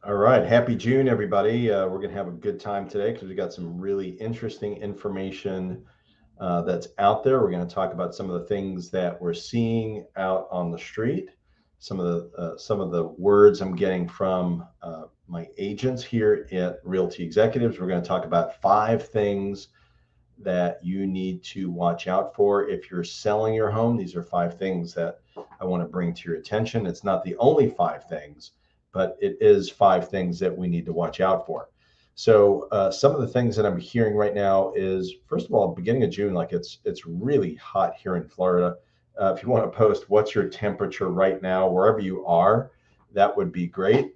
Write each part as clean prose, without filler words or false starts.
All right. Happy June, everybody. We're going to have a good time today because we got some really interesting information that's out there. We're going to talk about some of the things that we're seeing out on the street, some of the words I'm getting from my agents here at Realty Executives. We're going to talk about 5 things that you need to watch out for if you're selling your home. These are 5 things that I want to bring to your attention. It's not the only 5 things, but it is 5 things that we need to watch out for. So some of the things that I'm hearing right now is, first of all, beginning of June, like it's really hot here in Florida. If you want to post what's your temperature right now, wherever you are, that would be great.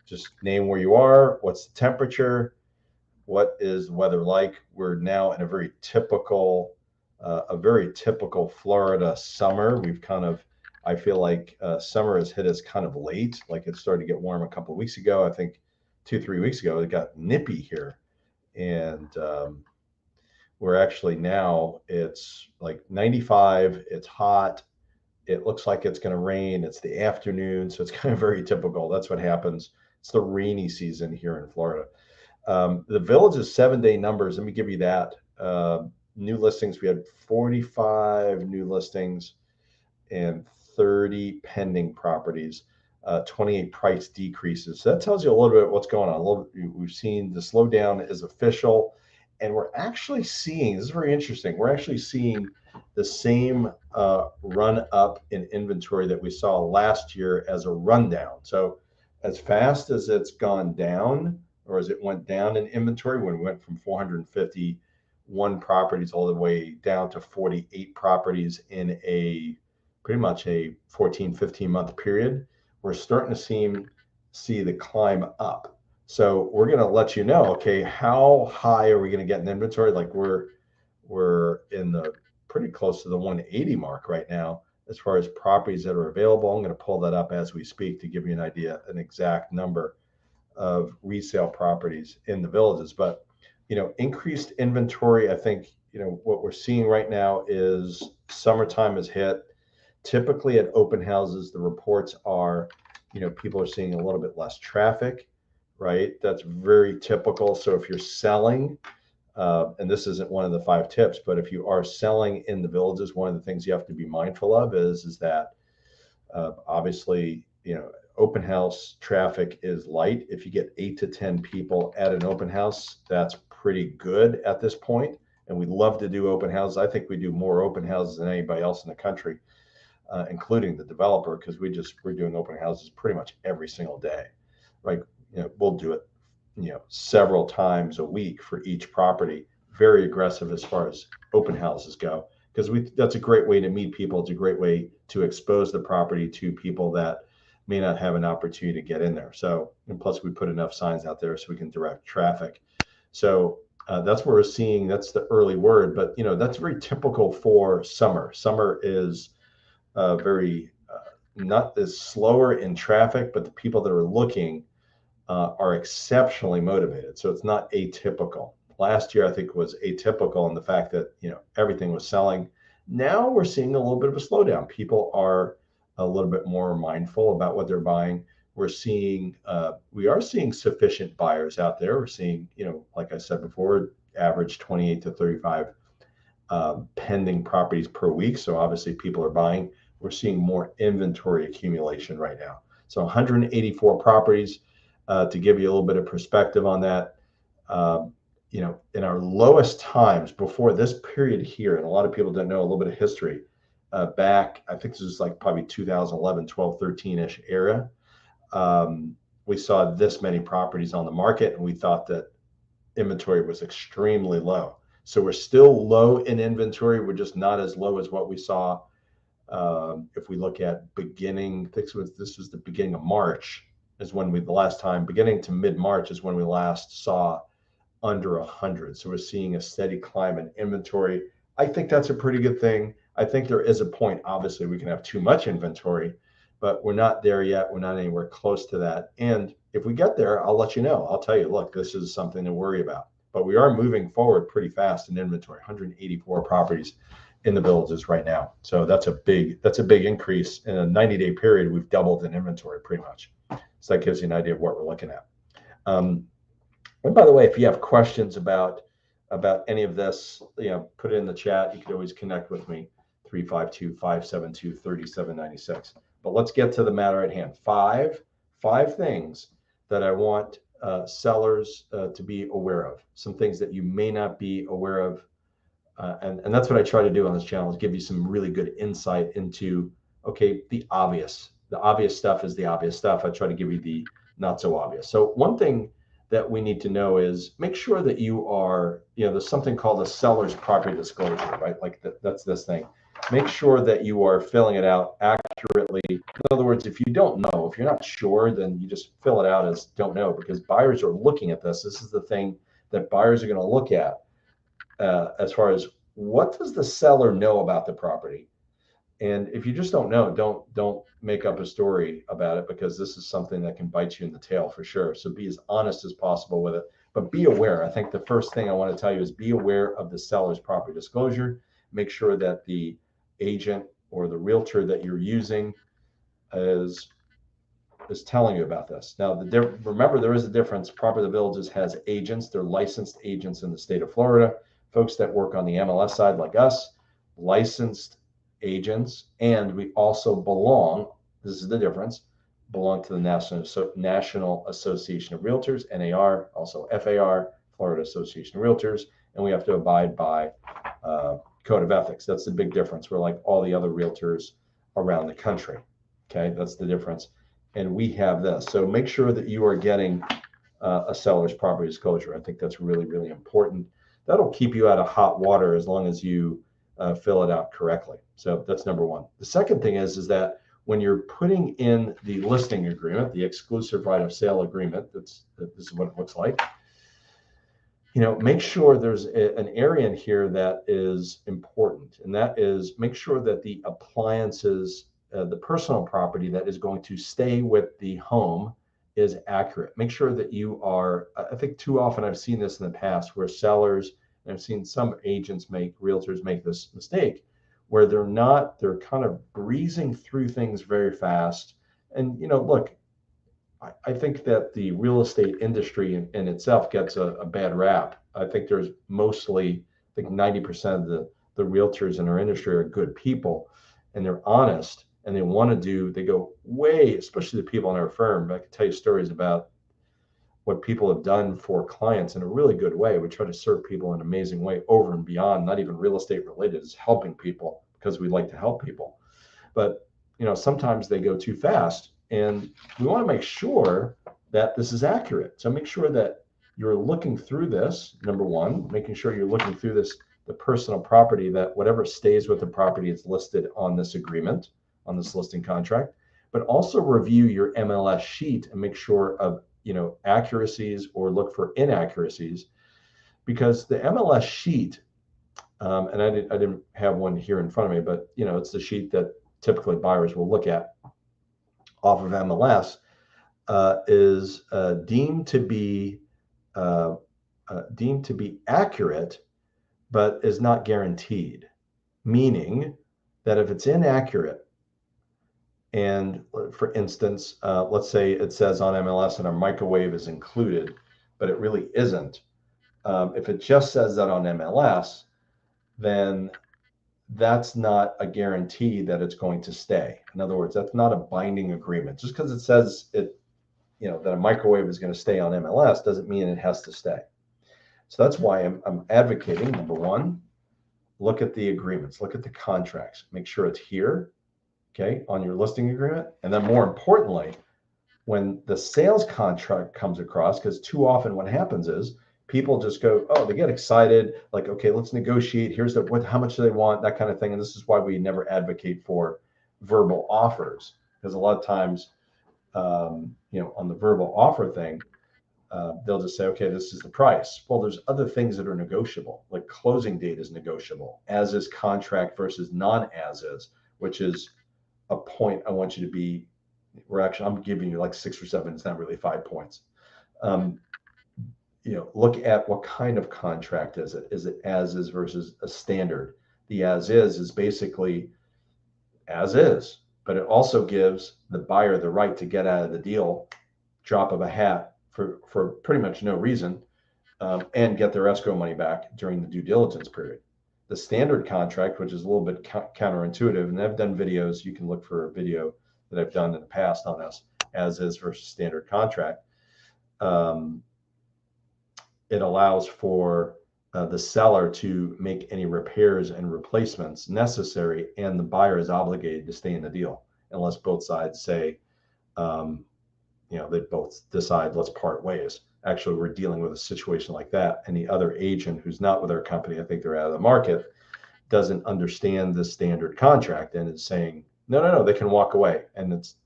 Just name where you are, what's the temperature, what is the weather like? We're now in a very typical Florida summer. I feel like summer has hit us kind of late. Like it started to get warm a couple of weeks ago. I think 2, 3 weeks ago, it got nippy here. And we're actually now, it's like 95, it's hot. It looks like it's going to rain. It's the afternoon. So it's kind of very typical. That's what happens. It's the rainy season here in Florida. The Village's 7-day numbers, let me give you that. New listings, we had 45 new listings and 30 pending properties, 28 price decreases. So that tells you a little bit what's going on. We've seen the slowdown is official, and we're actually seeing, this is very interesting, we're actually seeing the same run up in inventory that we saw last year as a rundown. So as fast as it's gone down, or as it went down in inventory, when we went from 451 properties all the way down to 48 properties in a pretty much a 14-15 month period, we're starting to see the climb up. So we're going to let you know, okay, how high are we going to get in inventory? Like we're in the pretty close to the 180 mark right now as far as properties that are available. I'm going to pull that up as we speak to give you an idea, an exact number of resale properties in the Villages. But increased inventory, I think what we're seeing right now is summertime has hit. Typically at open houses, the reports are people are seeing a little bit less traffic, right? That's very typical. So if you're selling, and this isn't one of the 5 tips, but if you are selling in the Villages, one of the things you have to be mindful of is that obviously open house traffic is light. If you get 8 to 10 people at an open house, that's pretty good at this point. And we love to do open houses. I think we do more open houses than anybody else in the country, including the developer, because we're doing open houses pretty much every single day. Like we'll do it several times a week for each property. Very aggressive as far as open houses go, because that's a great way to meet people. It's a great way to expose the property to people that may not have an opportunity to get in there. So, and plus we put enough signs out there so we can direct traffic. So that's where we're seeing, that's the early word, but that's very typical for summer. Summer is very not as slower in traffic, but the people that are looking are exceptionally motivated. So it's not atypical. Last year, I think, was atypical in the fact that everything was selling. Now we're seeing a little bit of a slowdown. People are a little bit more mindful about what they're buying. We are seeing sufficient buyers out there. We're seeing, like I said before, average 28 to 35 pending properties per week. So obviously people are buying. We're seeing more inventory accumulation right now. So 184 properties. To give you a little bit of perspective on that, in our lowest times before this period here, and a lot of people don't know a little bit of history, back, I think this is like probably 2011, 12, 13-ish era, we saw this many properties on the market, and we thought that inventory was extremely low. So we're still low in inventory. We're just not as low as what we saw. If we look at beginning, I think this was the beginning of March, is when the last time, beginning to mid-March is when we last saw under 100. So we're seeing a steady climb in inventory. I think that's a pretty good thing. I think there is a point, obviously, we can have too much inventory, but we're not there yet. We're not anywhere close to that. And if we get there, I'll let you know. I'll tell you, look, this is something to worry about. But we are moving forward pretty fast in inventory, 184 properties in the Villages right now. So that's a big increase in a 90-day period. We've doubled in inventory pretty much. So that gives you an idea of what we're looking at. And by the way, if you have questions about any of this, put it in the chat. You can always connect with me, 352-572-3796. But let's get to the matter at hand. Five things that I want sellers to be aware of. Some things that you may not be aware of. And that's what I try to do on this channel, is give you some really good insight into, okay, the obvious. The obvious stuff is the obvious stuff. I try to give you the not so obvious. So one thing that we need to know is make sure that you are, there's something called a seller's property disclosure, right? Like that's this thing. Make sure that you are filling it out accurately. In other words, if you don't know, if you're not sure, then you just fill it out as don't know, because buyers are looking at this. This is the thing that buyers are going to look at as far as what does the seller know about the property. And if you just don't know, don't make up a story about it, because this is something that can bite you in the tail for sure. So be as honest as possible with it, but be aware. I think the first thing I want to tell you is be aware of the seller's property disclosure. Make sure that the agent or the realtor that you're using is telling you about this. Now, remember, there is a difference. Property of the Villages has agents. They're licensed agents in the state of Florida. Folks that work on the MLS side, like us, licensed agents, and we also belong, this is the difference, belong to the National Association of Realtors, NAR, also FAR, Florida Association of Realtors, and we have to abide by code of ethics. That's the big difference. We're like all the other realtors around the country. Okay, that's the difference. And we have this. So make sure that you are getting a seller's property disclosure. I think that's really, really important. That'll keep you out of hot water as long as you fill it out correctly. So that's number one. The second thing is that when you're putting in the listing agreement, the exclusive right of sale agreement, this is what it looks like. Make sure there's an area in here that is important, and that is make sure that the appliances, the personal property that is going to stay with the home, is accurate. Make sure that you are, I think too often I've seen this in the past where sellers, and I've seen some realtors make this mistake, where they're kind of breezing through things very fast. And, look, I think that the real estate industry in itself gets a bad rap. I think there's mostly, I think 90% of the realtors in our industry are good people, and they're honest, and they go way, especially the people in our firm. I can tell you stories about what people have done for clients in a really good way. We try to serve people in an amazing way over and beyond, not even real estate related, is helping people because we like to help people. But sometimes they go too fast, and we want to make sure that this is accurate. So make sure that you're looking through this, number one, making sure you're looking through this, the personal property, that whatever stays with the property is listed on this agreement, on this listing contract, but also review your MLS sheet and make sure of accuracies or look for inaccuracies, because the MLS sheet, and I didn't have one here in front of me, but it's the sheet that typically buyers will look at off of MLS, is deemed to be accurate, but is not guaranteed. Meaning that if it's inaccurate, and for instance, let's say it says on MLS that a microwave is included, but it really isn't. If it just says that on MLS, then that's not a guarantee that it's going to stay. In other words, that's not a binding agreement. Just because it says that a microwave is going to stay on MLS doesn't mean it has to stay. So that's why I'm advocating, number one, look at the agreements, look at the contracts, make sure it's here, okay, on your listing agreement. And then more importantly, when the sales contract comes across, because too often what happens is people just go, oh, they get excited, like, okay, let's negotiate. Here's how much do they want, that kind of thing. And this is why we never advocate for verbal offers, because a lot of times, on the verbal offer thing, they'll just say, okay, this is the price. Well, there's other things that are negotiable, like closing date is negotiable, as is contract versus non-as is, which is a point I want you to be. I'm giving you like 6 or 7. It's not really 5 points. Look at what kind of contract is it? Is it as is versus a standard? The as is basically as is, but it also gives the buyer the right to get out of the deal drop of a hat for pretty much no reason, and get their escrow money back during the due diligence period. The standard contract, which is a little bit counterintuitive, and I've done videos, you can look for a video that I've done in the past on this, as is versus standard contract. It allows for the seller to make any repairs and replacements necessary, and the buyer is obligated to stay in the deal unless both sides say, they both decide let's part ways. Actually, we're dealing with a situation like that, and the other agent who's not with our company, I think they're out of the market, doesn't understand the standard contract and is saying, no, they can walk away, and it's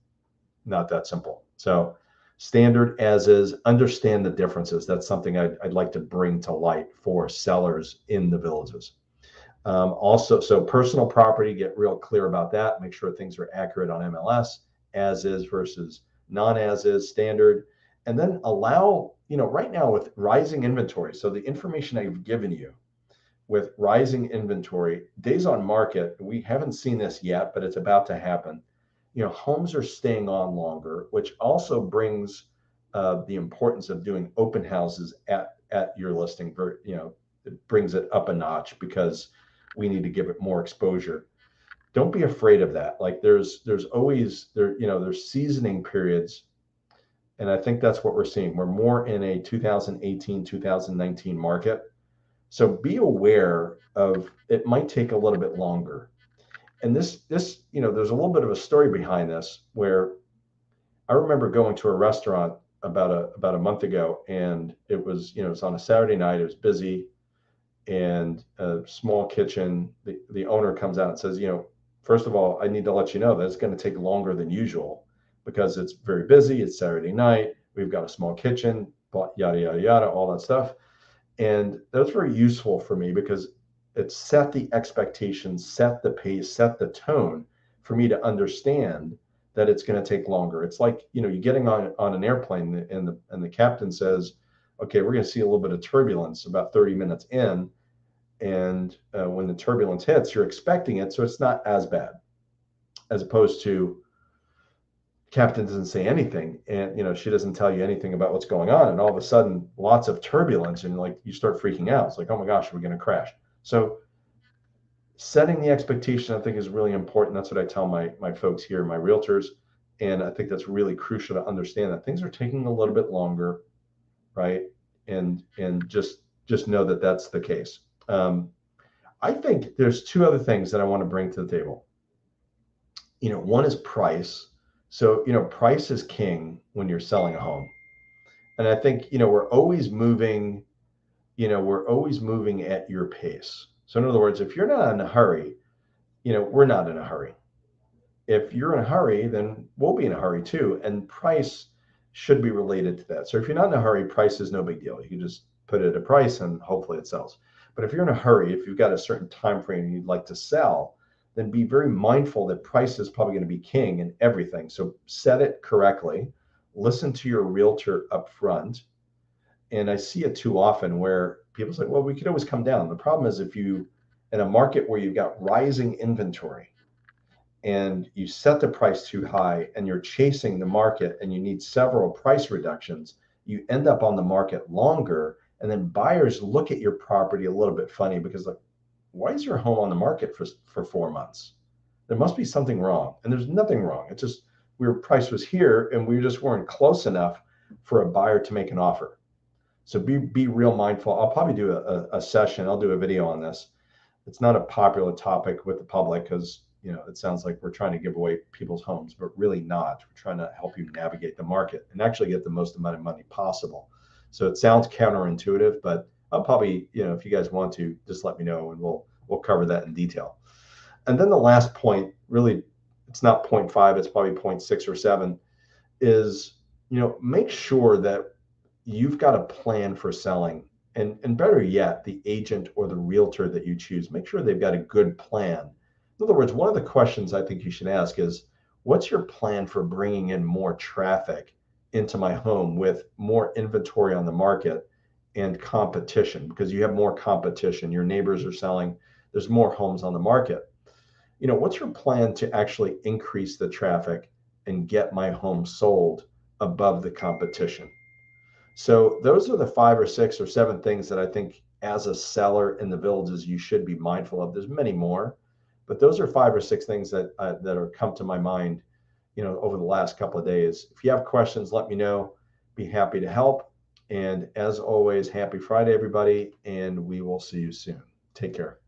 not that simple. So standard as is, understand the differences. That's something I'd like to bring to light for sellers in the villages. Also, so personal property, get real clear about that. Make sure things are accurate on MLS, as is versus non-as is, standard. And then allow, right now with rising inventory, so the information I've given you with rising inventory, days on market, we haven't seen this yet, but it's about to happen. Homes are staying on longer, which also brings the importance of doing open houses at your listing. It brings it up a notch because we need to give it more exposure. Don't be afraid of that. Like there's always there's seasoning periods, and I think that's what we're seeing. We're more in a 2018, 2019 market. So be aware of, it might take a little bit longer. And this, there's a little bit of a story behind this, where I remember going to a restaurant about a month ago, and it was, it's on a Saturday night, it was busy, and a small kitchen. The owner comes out and says, first of all, I need to let you know that it's going to take longer than usual because it's very busy. It's Saturday night. We've got a small kitchen, yada, yada, yada, all that stuff. And that was very useful for me because it set the expectations, set the pace, set the tone for me to understand that it's going to take longer. It's like, you're getting on an airplane, and the captain says, okay, we're going to see a little bit of turbulence about 30 minutes in. And when the turbulence hits, you're expecting it. So it's not as bad, as opposed to captain doesn't say anything, and she doesn't tell you anything about what's going on, and all of a sudden lots of turbulence, and like you start freaking out. It's like, oh my gosh, we're going to crash. So setting the expectation, I think, is really important. That's what I tell my folks here, my realtors, and I think that's really crucial to understand that things are taking a little bit longer, right? And just know that that's the case. I think there's two other things that I want to bring to the table. One is price. So, price is king when you're selling a home. And I think, we're always moving at your pace. So in other words, if you're not in a hurry, we're not in a hurry. If you're in a hurry, then we'll be in a hurry too. And price should be related to that. So if you're not in a hurry, price is no big deal. You can just put it at a price and hopefully it sells. But if you're in a hurry, if you've got a certain time frame you'd like to sell, then be very mindful that price is probably going to be king in everything. So set it correctly. Listen to your realtor up front. And I see it too often where people say, well, we could always come down. The problem is, if you, in a market where you've got rising inventory and you set the price too high and you're chasing the market and you need several price reductions, you end up on the market longer. And then buyers look at your property a little bit funny because, like, why is your home on the market for 4 months? There must be something wrong. And there's nothing wrong. It's just price was here and we just weren't close enough for a buyer to make an offer. So be real mindful. I'll probably do a session. I'll do a video on this. It's not a popular topic with the public because, it sounds like we're trying to give away people's homes, but really not. We're trying to help you navigate the market and actually get the most amount of money possible. So it sounds counterintuitive, but I'll probably, if you guys want to, just let me know and we'll cover that in detail. And then the last point, really, it's not 0.5, it's probably 0.6 or 7, is, make sure that you've got a plan for selling. And better yet, the agent or the realtor that you choose, make sure they've got a good plan. In other words, one of the questions I think you should ask is, what's your plan for bringing in more traffic into my home with more inventory on the market and competition? Because you have more competition, your neighbors are selling, there's more homes on the market. What's your plan to actually increase the traffic and get my home sold above the competition. So those are the 5 or 6 or 7 things that I think as a seller in the villages you should be mindful of. There's many more, but those are 5 or 6 things that are come to my mind, over the last couple of days. If you have questions, let me know. Be happy to help. And as always, happy Friday, everybody, and we will see you soon. Take care.